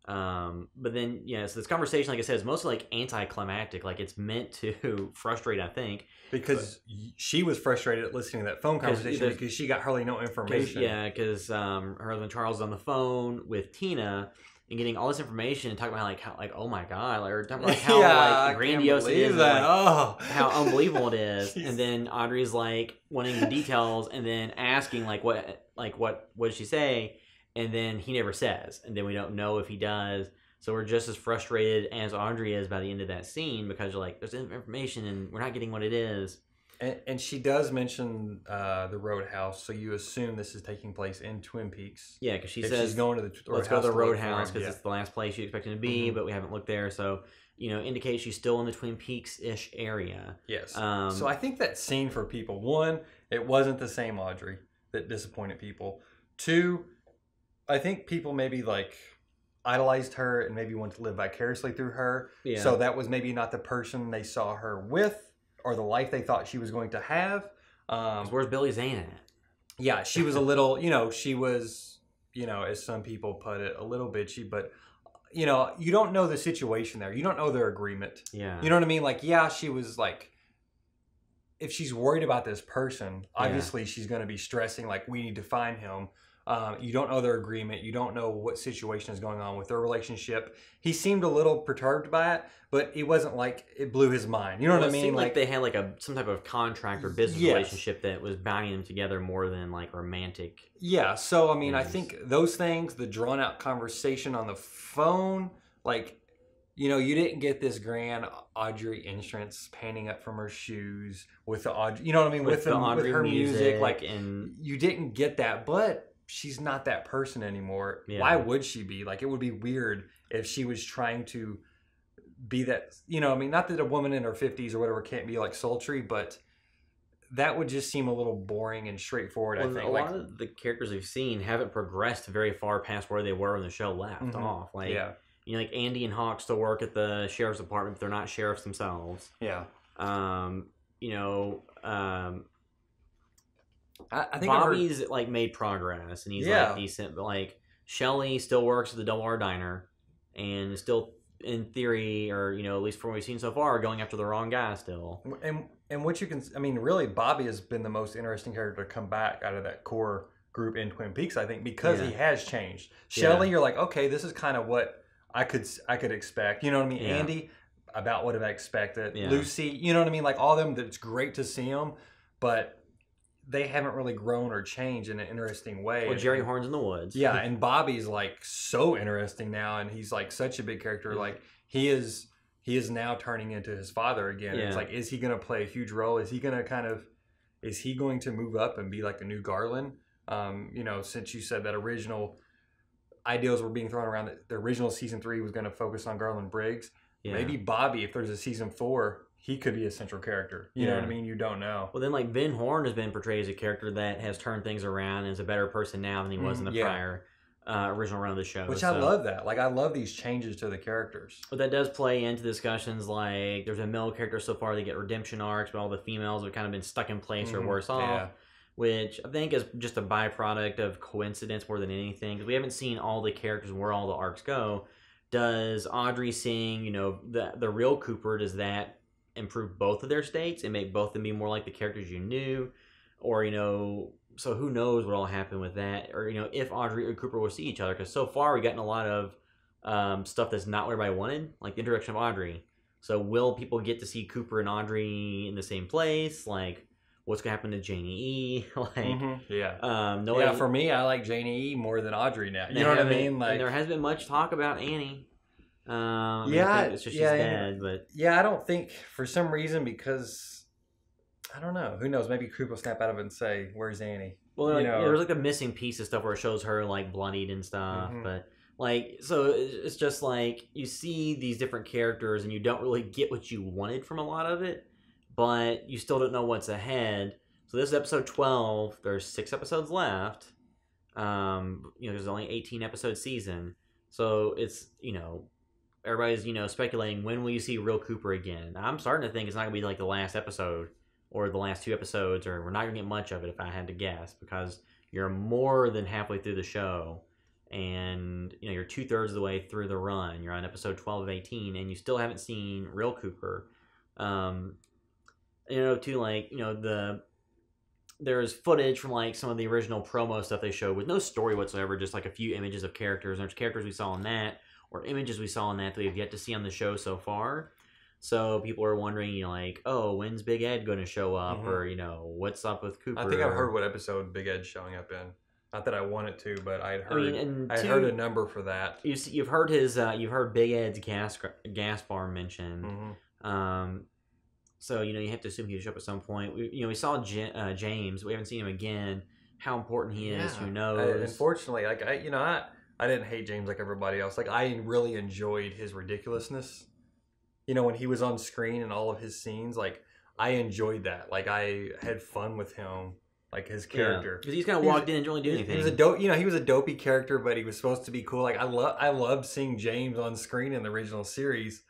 Speaker 1: But then, so this conversation, like I said, is mostly like anticlimactic. Like it's meant to frustrate, I think.
Speaker 2: Because she was frustrated at listening to that phone conversation because she got hardly no information.
Speaker 1: Because her husband Charles is on the phone with Tina and getting all this information and talking about how oh my god, or talking about how like grandiose it is, and, like, how unbelievable it is, and then Audrey's like wanting the details and then asking what did she say, and then he never says, and then we don't know if he does. So we're just as frustrated as Audrey is by the end of that scene because you're like, there's information and we're not getting what it is.
Speaker 2: And she does mention the Roadhouse, so you assume this is taking place in Twin Peaks.
Speaker 1: Yeah, because she says,
Speaker 2: she's going to the
Speaker 1: let's go to the Roadhouse because it's the last place she expected to be, but we haven't looked there. So, indicates she's still in the Twin Peaks-ish area.
Speaker 2: Yes. So I think that scene for people, one, it wasn't the same Audrey that disappointed people. Two, I think people maybe like idolized her and maybe wanted to live vicariously through her.
Speaker 1: Yeah.
Speaker 2: So that was maybe not the person they saw her with or the life they thought she was going to have.
Speaker 1: Where's Billy Zane at?
Speaker 2: Yeah, she was a little, she was, as some people put it, a little bitchy, but you don't know the situation there. You don't know their agreement.
Speaker 1: Yeah.
Speaker 2: You know what I mean? Like, yeah, she was like, if she's worried about this person, obviously she's going to be stressing, like, we need to find him. You don't know their agreement. You don't know what situation is going on with their relationship. He seemed a little perturbed by it, but it wasn't like it blew his mind. You know what I mean?
Speaker 1: It seemed like they had like some type of contract or business
Speaker 2: Yes.
Speaker 1: relationship that was binding them together more than like romantic.
Speaker 2: Yeah. So, I mean, I
Speaker 1: things.
Speaker 2: think those things, the drawn out conversation on the phone, like, you didn't get this grand Audrey entrance panning up from her shoes with the Audrey, you know what I mean? With her music. Like,
Speaker 1: and
Speaker 2: you didn't get that, but she's not that person anymore.
Speaker 1: Yeah.
Speaker 2: Why would she be? Like, it would be weird if she was trying to be that, not that a woman in her 50s or whatever can't be like sultry, but that would just seem a little boring and straightforward,
Speaker 1: well,
Speaker 2: I think.
Speaker 1: A lot of the characters we've seen haven't progressed very far past where they were when the show left off. Like, like Andy and Hawk still work at the sheriff's department, but they're not sheriffs themselves.
Speaker 2: Yeah.
Speaker 1: I think Bobby's like made progress and he's like decent, but like Shelly still works at the Double R Diner and is still in theory, or at least from what we've seen so far, going after the wrong guy still.
Speaker 2: And what you can, really, Bobby has been the most interesting character to come back out of that core group in Twin Peaks, I think, because he has changed. Shelly, you're like, okay, this is kind of what I could expect. You know what I mean?
Speaker 1: Yeah.
Speaker 2: Andy, about what I expected.
Speaker 1: Yeah.
Speaker 2: Lucy, you know what I mean? Like all of them, it's great to see them, but they haven't really grown or changed in an interesting way.
Speaker 1: Well, Jerry Horn's in the woods.
Speaker 2: Yeah, and Bobby's like so interesting now, and he's like such a big character. Like he is now turning into his father again. It's like, is he going to play a huge role? Is he going to move up and be like the new Garland? Since you said that original ideas were being thrown around, that the original season 3 was going to focus on Garland Briggs. Yeah. Maybe Bobby, if there's a season 4, he could be a central character. You know what I mean? You don't know.
Speaker 1: Well, then like Ben Horn has been portrayed as a character that has turned things around and is a better person now than he was in the prior original run of the show.
Speaker 2: Which I love that. Like, I love these changes to the characters.
Speaker 1: But that does play into discussions like there's a male character so far that get redemption arcs, but all the females have kind of been stuck in place or worse off. Which I think is just a byproduct of coincidence more than anything. Because we haven't seen all the characters and where all the arcs go. Does Audrey seeing, the real Cooper, does that improve both of their states and make both of them be more like the characters you knew? Or, so who knows what will happen with that? Or, if Audrey or Cooper will see each other. Because so far we've gotten a lot of stuff that's not what everybody wanted. Like the introduction of Audrey. So will people get to see Cooper and Audrey in the same place? Like, what's going to happen to Janie E?
Speaker 2: For me, I like Janie E more than Audrey now. You know what I mean? Like,
Speaker 1: and there hasn't been much talk about Annie. It's just she's dead. But
Speaker 2: I don't think, for some reason, because I don't know. Who knows? Maybe Coop will snap out of it and say, "Where's Annie?"
Speaker 1: Well, there's like a missing piece of stuff where it shows her like bloodied and stuff, but. Like, so it's just like you see these different characters and you don't really get what you wanted from a lot of it, but you still don't know what's ahead. So this is episode 12. There's 6 episodes left. There's only 18 episode season. So it's, everybody's, speculating when will you see real Cooper again. I'm starting to think it's not going to be like the last episode or the last 2 episodes, or we're not going to get much of it if I had to guess, because you're more than halfway through the show. And you're 2/3 of the way through the run. You're on episode 12 of 18, and you still haven't seen real Cooper. There's footage from like some of the original promo stuff they showed with no story whatsoever, just like a few images of characters. There's characters we saw in that, or images we saw in that we have yet to see on the show so far. So people are wondering, when's Big Ed going to show up, or what's up with Cooper?
Speaker 2: I think I've heard what episode Big Ed's showing up in. Not that I wanted to, but I heard a number for that.
Speaker 1: You've heard you've heard Big Ed's gas bar mentioned. So you have to assume he'll show up at some point. We saw James. We haven't seen him again. How important he is, who knows?
Speaker 2: Unfortunately, like I didn't hate James like everybody else. Like, I really enjoyed his ridiculousness. When he was on screen and all of his scenes, like I enjoyed that. Like, I had fun with him. like his character.
Speaker 1: Because he's kind of walked in and didn't really do anything.
Speaker 2: He was a dope, he was a dopey character, but he was supposed to be cool. Like I loved seeing James on screen in the original series.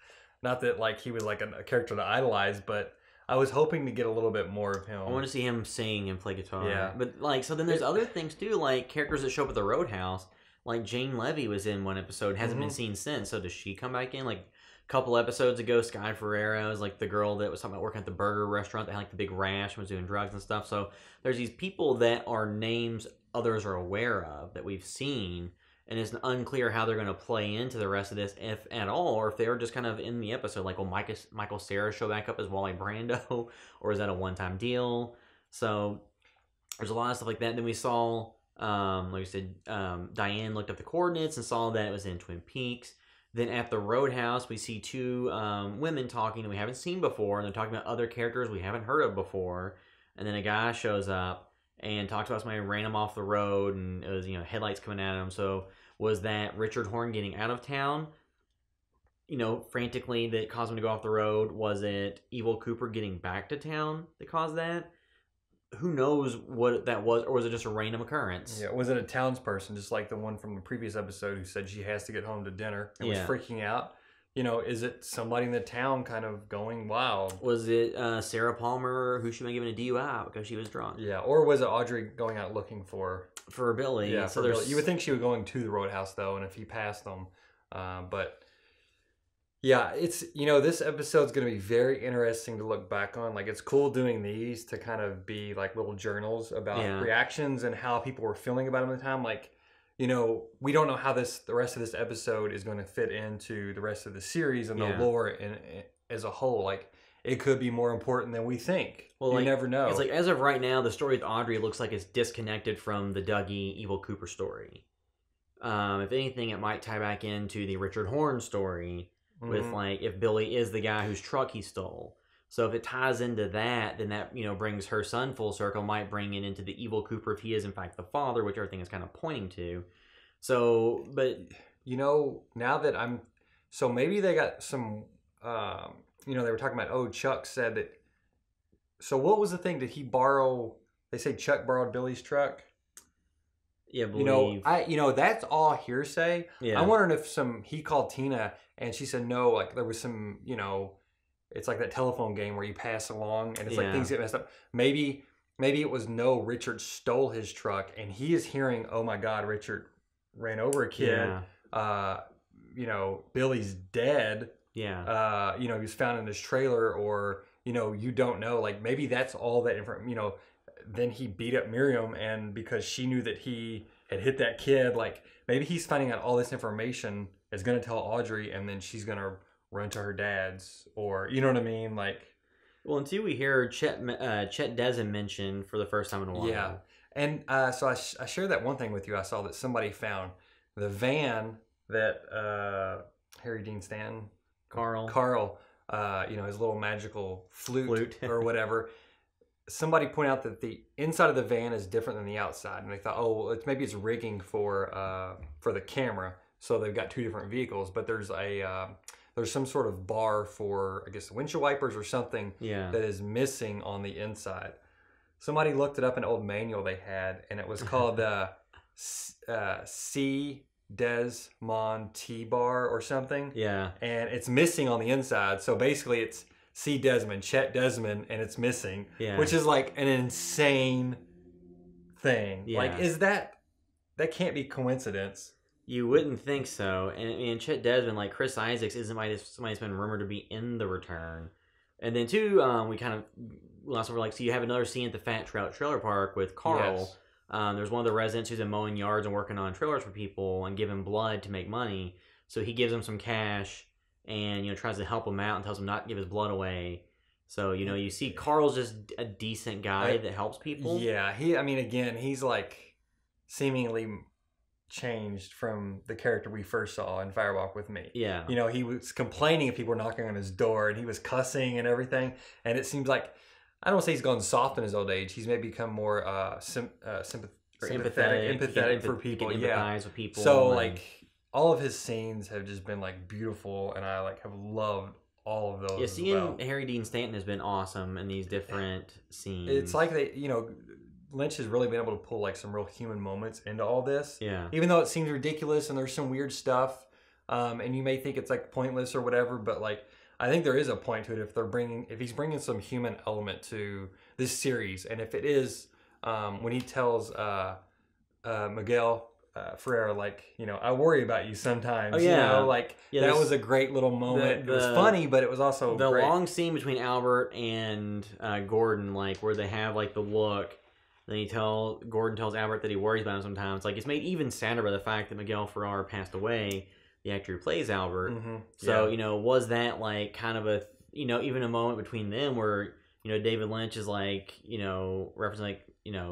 Speaker 2: Not that like he was like a character to idolize, but I was hoping to get a little bit more of him.
Speaker 1: I want to see him sing and play guitar.
Speaker 2: Yeah.
Speaker 1: But like, so then there's other things too, like characters that show up at the Roadhouse. Like Jane Levy was in one episode, hasn't been seen since. So does she come back in? Like a couple episodes ago, Sky Ferreira was like the girl that was talking about working at the burger restaurant that had like the big rash and was doing drugs and stuff. So there's these people that are names others are aware of that we've seen. And it's unclear how they're going to play into the rest of this, if at all, or if they were just kind of in the episode. Like, will Michael Cera show back up as Wally Brando, or is that a one-time deal? So there's a lot of stuff like that. And then we saw, like we said, Diane looked up the coordinates and saw that it was in Twin Peaks. Then at the Roadhouse, we see two women talking that we haven't seen before, and they're talking about other characters we haven't heard of before. And then a guy shows up and talks about somebody who ran him off the road, and it was, headlights coming at him. So was that Richard Horne getting out of town, frantically, that caused him to go off the road? Was it Evil Cooper getting back to town that caused that? Who knows what that was, or was it just a random occurrence?
Speaker 2: Yeah, was it a townsperson, just like the one from the previous episode who said she has to get home to dinner and was freaking out? Is it somebody in the town kind of going wild?
Speaker 1: Was it Sarah Palmer, who should have been given a DUI because she was drunk?
Speaker 2: Yeah, or was it Audrey going out looking for
Speaker 1: Billy?
Speaker 2: Yeah, so for Billy. You would think she was going to the Roadhouse, though, and if he passed them. But, yeah, it's, this episode's going to be very interesting to look back on. Like, it's cool doing these to kind of be, like, little journals about reactions and how people were feeling about them at the time. Like, we don't know how the rest of this episode is going to fit into the rest of the series and the lore as a whole. Like, it could be more important than we think. Well, you never know.
Speaker 1: It's like, as of right now, the story with Audrey looks like it's disconnected from the Dougie Evil Cooper story. If anything, it might tie back into the Richard Horne story with, like, if Billy is the guy whose truck he stole. So if it ties into that, then that, brings her son full circle, might bring it into the Evil Cooper if he is, in fact, the father, which everything is kind of pointing to. So, but...
Speaker 2: now that so maybe they got some, they were talking about, Chuck said that... So what was the thing? Did he borrow... They say Chuck borrowed Billy's truck?
Speaker 1: Yeah, believe.
Speaker 2: That's all hearsay.
Speaker 1: Yeah.
Speaker 2: I'm wondering if he called Tina and she said no, like there was some, it's like that telephone game where you pass along and it's like things get messed up. Maybe it was no, Richard stole his truck and he is hearing, oh my God, Richard ran over a kid. Yeah. Billy's dead.
Speaker 1: Yeah.
Speaker 2: He was found in his trailer, or, you don't know. Like maybe that's all that information, then he beat up Miriam, and because she knew that he had hit that kid, like maybe he's finding out all this information, is going to tell Audrey, and then she's going to run to her dad's, or you know what I mean? Like,
Speaker 1: well, until we hear Chet Desmond mentioned for the first time in a while.
Speaker 2: Yeah. And so I shared that one thing with you. I saw that somebody found the van that Harry Dean Stanton, Carl, his little magical flute or whatever. Somebody pointed out that the inside of the van is different than the outside, and they thought, maybe it's rigging for the camera, so they've got two different vehicles. But there's there's some sort of bar for, I guess, windshield wipers or something that is missing on the inside. Somebody looked it up in an old manual they had, and it was called C. Desmond T-bar or something.
Speaker 1: Yeah, and
Speaker 2: it's missing on the inside. So basically, it's C. Desmond, Chet Desmond, and it's missing, which is like an insane thing. Yeah. Like, that can't be coincidence.
Speaker 1: You wouldn't think so. And Chet Desmond, like Chris Isaacs, isn't somebody's been rumored to be in the return. And then too, we kind of last over, like, so you have another scene at the Fat Trout Trailer Park with Carl. Yes. There's one of the residents who's been mowing yards and working on trailers for people and giving blood to make money. So he gives him some cash and, tries to help him out and tells him not to give his blood away. So, you see Carl's just a decent guy that helps people.
Speaker 2: Yeah, he's like seemingly changed from the character we first saw in Firewalk with Me.
Speaker 1: Yeah.
Speaker 2: He was complaining if people were knocking on his door, and he was cussing and everything. And it seems like, I don't want to say he's gone soft in his old age. He's maybe become more empathetic for people.
Speaker 1: Empathize with people.
Speaker 2: So, like, all of his scenes have just been like beautiful, and I have loved all of those.
Speaker 1: Yeah, seeing Harry Dean Stanton has been awesome in these different scenes.
Speaker 2: It's like they, Lynch has really been able to pull like some real human moments into all this.
Speaker 1: Yeah.
Speaker 2: Even though it seems ridiculous and there's some weird stuff, and you may think it's like pointless or whatever, but like I think there is a point to it if he's bringing some human element to this series, and if it is when he tells Miguel Ferrer, like, I worry about you sometimes.
Speaker 1: Oh, yeah.
Speaker 2: That was a great little moment. It was funny, but it was also
Speaker 1: the
Speaker 2: great.
Speaker 1: long scene between Albert and Gordon, like where they have like the look. Then Gordon tells Albert that he worries about him sometimes. Like, it's made even sadder by the fact that Miguel Ferrer passed away, the actor who plays Albert.
Speaker 2: Mm-hmm.
Speaker 1: So, was that like kind of a, even a moment between them where, David Lynch is like, referencing like,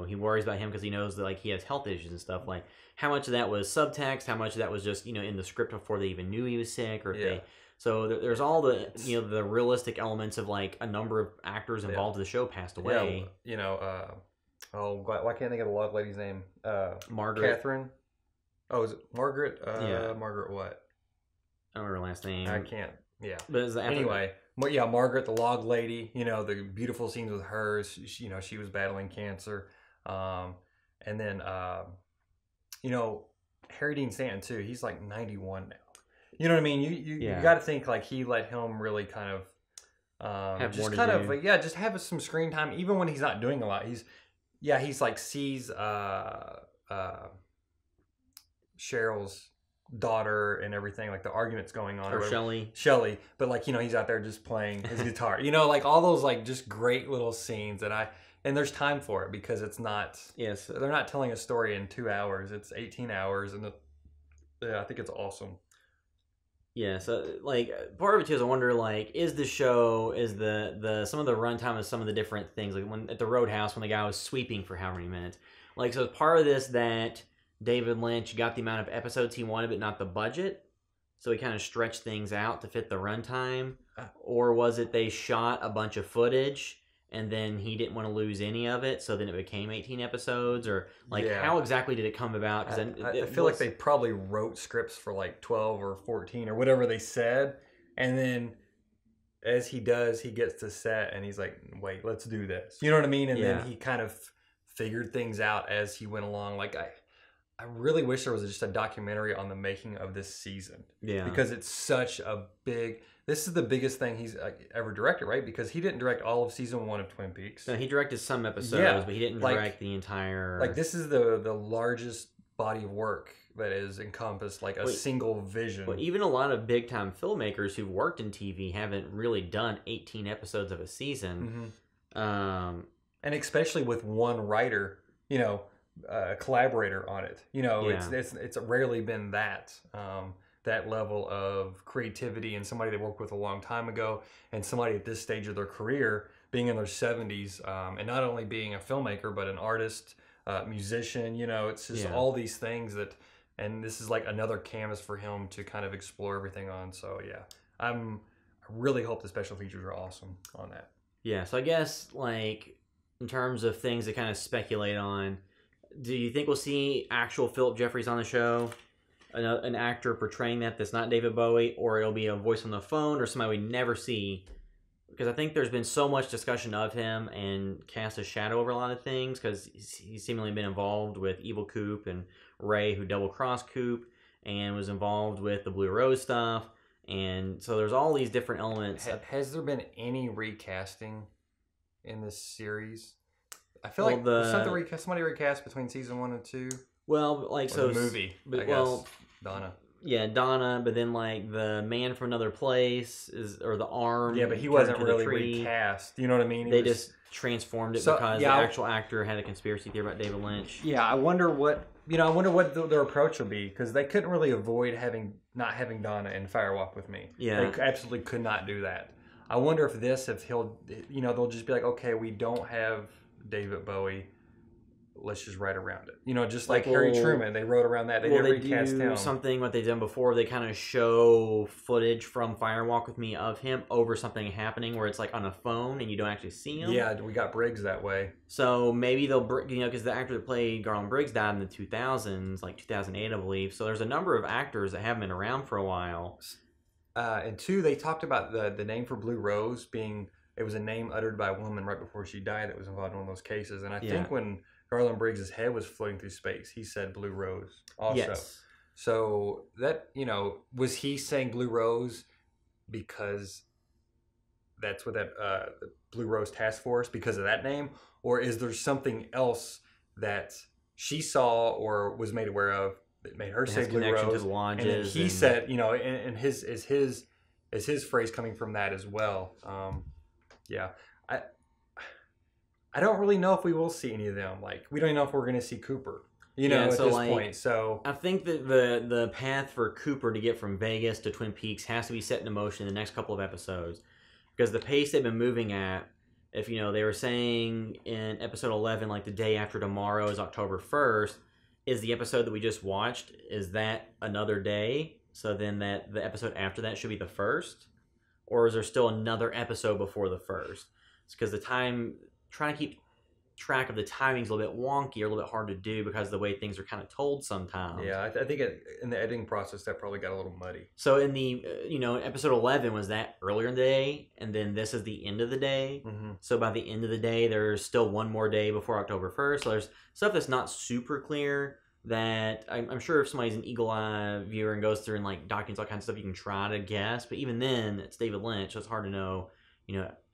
Speaker 1: he worries about him because he knows that like he has health issues and stuff. Like, how much of that was subtext? How much of that was just, in the script before they even knew he was sick? Or if they... So there's all the, the realistic elements of like a number of actors involved in the show passed away.
Speaker 2: Yeah, why can't I think of the log lady's name?
Speaker 1: Margaret.
Speaker 2: Catherine. Oh, is it Margaret? Margaret what?
Speaker 1: I don't remember her last name.
Speaker 2: I can't. Yeah.
Speaker 1: But
Speaker 2: anyway, Margaret, the log lady. The beautiful scenes with her. She was battling cancer. And then, Harry Dean Stanton too. He's like 91 now. You know what I mean? You got to think like he let him really kind of just have some screen time, even when he's not doing a lot. He's like sees Cheryl's daughter and everything, like the arguments going on,
Speaker 1: or
Speaker 2: Shelley, but like he's out there just playing his guitar. Like all those like just great little scenes and there's time for it because it's not.
Speaker 1: Yes,
Speaker 2: they're not telling a story in 2 hours. It's 18 hours, and I think it's awesome.
Speaker 1: Yeah, so like part of it too is I wonder like is the some of the runtime of some of the different things, like when at the Roadhouse when the guy was sweeping for how many minutes, like, so it's part of this that David Lynch got the amount of episodes he wanted but not the budget, so he kind of stretched things out to fit the runtime, or was it they shot a bunch of footage and then he didn't want to lose any of it, so then it became 18 episodes, or like how exactly did it come about? Because
Speaker 2: I feel like they probably wrote scripts for like 12 or 14 or whatever they said, and then as he gets to set and he's like, wait, let's do this. You know what I mean? And then he kind of figured things out as he went along. Like I really wish there was just a documentary on the making of this season. Yeah, because it's such a big. This is the biggest thing he's ever directed, right? Because he didn't direct all of season 1 of Twin Peaks.
Speaker 1: No, he directed some episodes, but he didn't direct the entire.
Speaker 2: Like, this is the largest body of work that is encompassed like a single vision.
Speaker 1: But even a lot of big time filmmakers who've worked in TV haven't really done 18 episodes of a season.
Speaker 2: Mm-hmm. And especially with one writer, a collaborator on it. It's rarely been that. That level of creativity and somebody they worked with a long time ago and somebody at this stage of their career being in their 70s and not only being a filmmaker but an artist, musician, it's just all these things and this is like another canvas for him to kind of explore everything on. So I really hope the special features are awesome on that. Yeah,
Speaker 1: so I guess like in terms of things to kind of speculate on, do you think we'll see actual Philip Jeffries on the show? An actor portraying that's not David Bowie, or it'll be a voice on the phone or somebody we never see, because I think there's been so much discussion of him and cast a shadow over a lot of things because he's seemingly been involved with Evil Coop and Ray, who double-crossed Coop, and was involved with the Blue Rose stuff, and so there's all these different elements.
Speaker 2: Has there been any recasting in this series? I feel like somebody recast between season 1 and 2.
Speaker 1: Well, like, so
Speaker 2: the movie, I guess. Donna.
Speaker 1: Yeah, Donna, but then like the Man from Another Place or the arm.
Speaker 2: Yeah, but he wasn't really recast. You know what I mean?
Speaker 1: They just transformed it because the actual actor had a conspiracy theory about David Lynch.
Speaker 2: Yeah, I wonder what their approach will be, because they couldn't really avoid not having Donna in Firewalk with Me. Yeah, they absolutely could not do that. I wonder if they'll just be like, okay, we don't have David Bowie. Let's just write around it. Just like Harry Truman, they wrote around that. They didn't recast him.
Speaker 1: Something what they've done before. They kind of show footage from Firewalk with Me of him over something happening where it's like on a phone and you don't actually see him.
Speaker 2: Yeah, we got Briggs that way.
Speaker 1: So maybe they'll, because the actor that played Garland Briggs died in the 2000s, like 2008, I believe. So there's a number of actors that haven't been around for a while.
Speaker 2: And 2, they talked about the name for Blue Rose being, it was a name uttered by a woman right before she died that was involved in one of those cases. And I think when Garland Briggs' head was floating through space. He said Blue Rose also.
Speaker 1: Yes.
Speaker 2: So that, was he saying Blue Rose because that's what that the Blue Rose Task Force, because of that name? Or is there something else that she saw or was made aware of that made her say Blue Rose?
Speaker 1: To the lodges,
Speaker 2: and then he said, and is his phrase coming from that as well? Yeah. I don't really know if we will see any of them. Like, we don't even know if we're going to see Cooper, at this point. So
Speaker 1: I think that the path for Cooper to get from Vegas to Twin Peaks has to be set into motion in the next couple of episodes, because the pace they've been moving at, if they were saying in episode 11, like the day after tomorrow is October 1st, is the episode that we just watched, is that another day? So then that the episode after that should be the 1st? Or is there still another episode before the 1st? It's because trying to keep track of the timing's a little bit wonky, or a little bit hard to do because of the way things are kind of told sometimes.
Speaker 2: Yeah, I think in the editing process that probably got a little muddy.
Speaker 1: So in the episode 11, was that earlier in the day, and then this is the end of the day.
Speaker 2: Mm-hmm.
Speaker 1: So by the end of the day, there's still one more day before October 1st. So there's stuff that's not super clear that I'm sure if somebody's an eagle eye viewer and goes through and like documents all kinds of stuff, you can try to guess. But even then, it's David Lynch, so it's hard to know.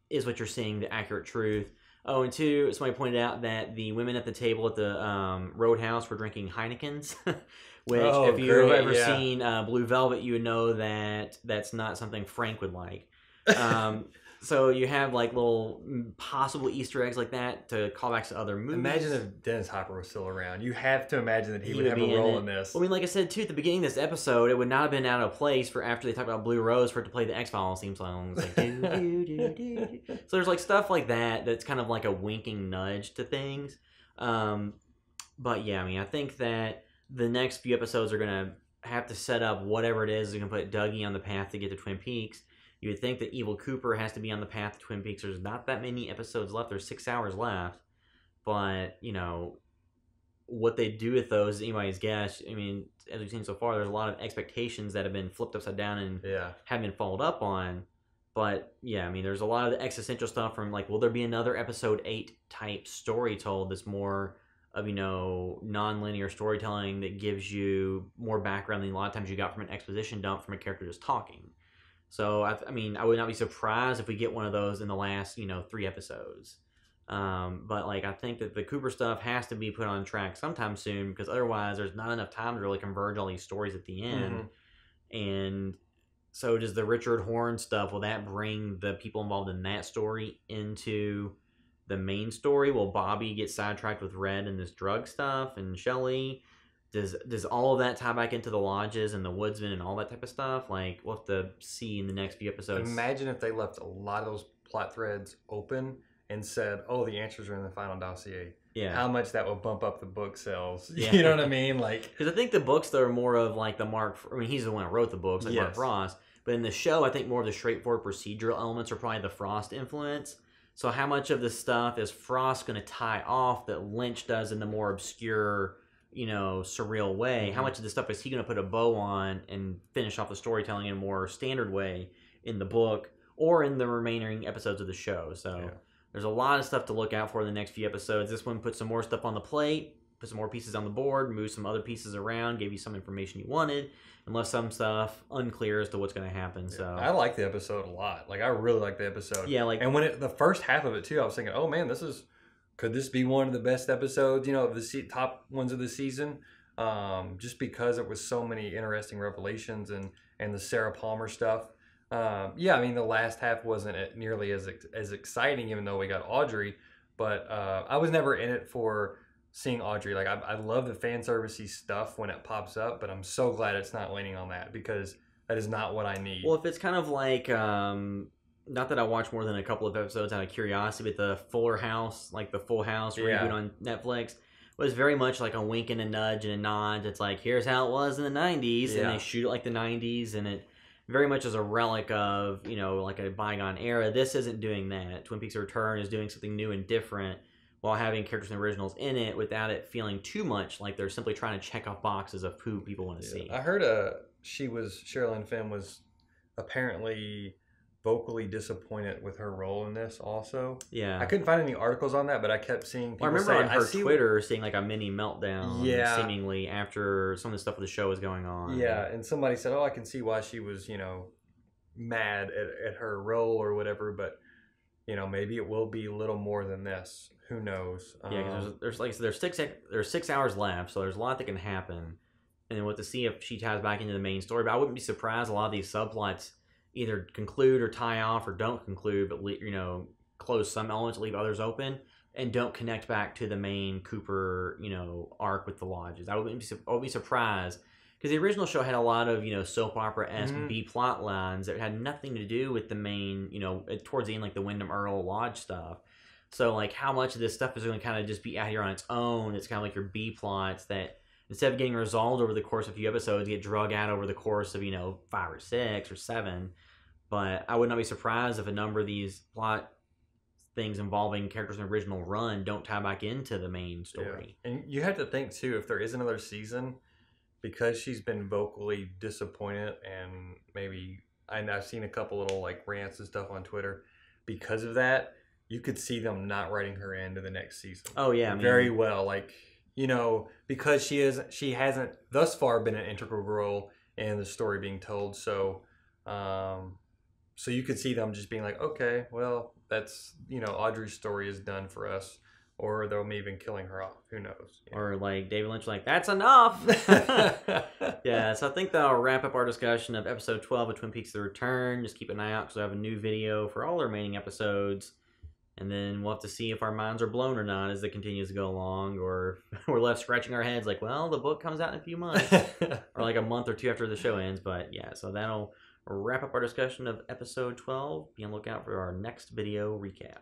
Speaker 1: Is what you're seeing the accurate truth? Oh, and two, somebody pointed out that the women at the table at the Roadhouse were drinking Heinekens, which if you've ever seen Blue Velvet, you would know that that's not something Frank would like. So you have like little possible Easter eggs like that to callbacks to other movies.
Speaker 2: Imagine if Dennis Hopper was still around. You have to imagine that he would have a role in this.
Speaker 1: Well, I mean, like I said, too, at the beginning of this episode, it would not have been out of place for after they talked about Blue Rose for it to play the X-Files theme song. It's like, do, do, do, do. So there's like stuff like that that's kind of like a winking nudge to things. But yeah, I mean, I think that the next few episodes are going to have to set up whatever it is going to put Dougie on the path to get to Twin Peaks. You would think that Evil Cooper has to be on the path to Twin Peaks. There's not that many episodes left. There's 6 hours left. But, what they do with those is anybody's guess. I mean, as we've seen so far, there's a lot of expectations that have been flipped upside down and haven't been followed up on. But, yeah, I mean, there's a lot of the existential stuff from, like, will there be another episode 8 type story told that's more of, non-linear storytelling that gives you more background than a lot of times you got from an exposition dump from a character just talking. So, I mean, I would not be surprised if we get one of those in the last, 3 episodes. But, like, I think that the Cooper stuff has to be put on track sometime soon, because otherwise there's not enough time to really converge all these stories at the end. Mm-hmm. And so does the Richard Horn stuff, will that bring the people involved in that story into the main story? Will Bobby get sidetracked with Red and this drug stuff and Shelley? Does all of that tie back into the lodges and the woodsmen and all that type of stuff? Like, we'll have to see in the next few episodes.
Speaker 2: Imagine if they left a lot of those plot threads open and said, oh, the answers are in the final dossier. Yeah. How much that would bump up the book sales. Yeah. You know what I mean? Like,
Speaker 1: because I think the books, though, are more of like he's the one that wrote the books, like Mark Frost. But in the show, I think more of the straightforward procedural elements are probably the Frost influence. So how much of this stuff is Frost going to tie off that Lynch does in the more obscure, surreal way? Mm-hmm. How much of this stuff is he going to put a bow on and finish off the storytelling in a more standard way in the book or in the remaining episodes of the show? So there's a lot of stuff to look out for in the next few episodes. This one put some more stuff on the plate, put some more pieces on the board, moved some other pieces around, gave you some information you wanted, and left some stuff unclear as to what's going to happen. So
Speaker 2: I like the episode a lot. Like, I really like the episode.
Speaker 1: Yeah,
Speaker 2: and when the first half of it too, I was thinking, oh man, could this be one of the best episodes, of the top ones of the season? Just because it was so many interesting revelations and the Sarah Palmer stuff. I mean, the last half wasn't nearly as exciting, even though we got Audrey. But I was never in it for seeing Audrey. Like, I love the fan servicey stuff when it pops up, but I'm so glad it's not leaning on that, because that is not what I need.
Speaker 1: Well, if it's kind of like, not that I watch more than a couple of episodes out of curiosity, but the Fuller House, like the Full House reboot on Netflix, was very much like a wink and a nudge and a nod. It's like, here's how it was in the 90s, and they shoot it like the 90s, and it very much is a relic of, like a bygone era. This isn't doing that. Twin Peaks Return is doing something new and different while having characters and originals in it without it feeling too much like they're simply trying to check off boxes of who people want to see.
Speaker 2: I heard Sherilyn Fenn was apparently vocally disappointed with her role in this also.
Speaker 1: Yeah.
Speaker 2: I couldn't find any articles on that, but I kept seeing people
Speaker 1: I remember
Speaker 2: say,
Speaker 1: on her Twitter seeing like a mini meltdown seemingly after some of the stuff with the show was going on.
Speaker 2: Yeah, and somebody said, oh, I can see why she was, mad at her role or whatever, but, maybe it will be a little more than this. Who knows?
Speaker 1: Yeah, because there's 6 hours left, so there's a lot that can happen. And then we'll have to see if she ties back into the main story. But I wouldn't be surprised a lot of these subplots either conclude or tie off or don't conclude, but close some elements, leave others open, and don't connect back to the main Cooper arc with the lodges. I would be surprised because the original show had a lot of soap opera-esque B plot lines that had nothing to do with the main towards the end, like the Wyndham Earl Lodge stuff. So like how much of this stuff is going to kind of just be out here on its own? It's kind of like your B plots that, instead of getting resolved over the course of a few episodes, get drug out over the course of, 5 or 6 or 7. But I would not be surprised if a number of these plot things involving characters in the original run don't tie back into the main story.
Speaker 2: Yeah. And you have to think, too, if there is another season, because she's been vocally disappointed and maybe, and I've seen a couple little like rants and stuff on Twitter, because of that, you could see them not writing her into the next season.
Speaker 1: Oh, yeah.
Speaker 2: Very well. Like, because she hasn't thus far been an integral role in the story being told. So, so you could see them just being like, okay, well, that's, Audrey's story is done for us. Or they'll maybe even killing her off. Who knows? Yeah.
Speaker 1: Or like David Lynch, like, that's enough. Yeah, so I think that'll wrap up our discussion of episode 12 of Twin Peaks: The Return. Just keep an eye out because I have a new video for all the remaining episodes. And then we'll have to see if our minds are blown or not as it continues to go along, or we're left scratching our heads like, well, the book comes out in a few months, or like a month or two after the show ends. But yeah, so that'll wrap up our discussion of episode 12. Be on the lookout for our next video recap.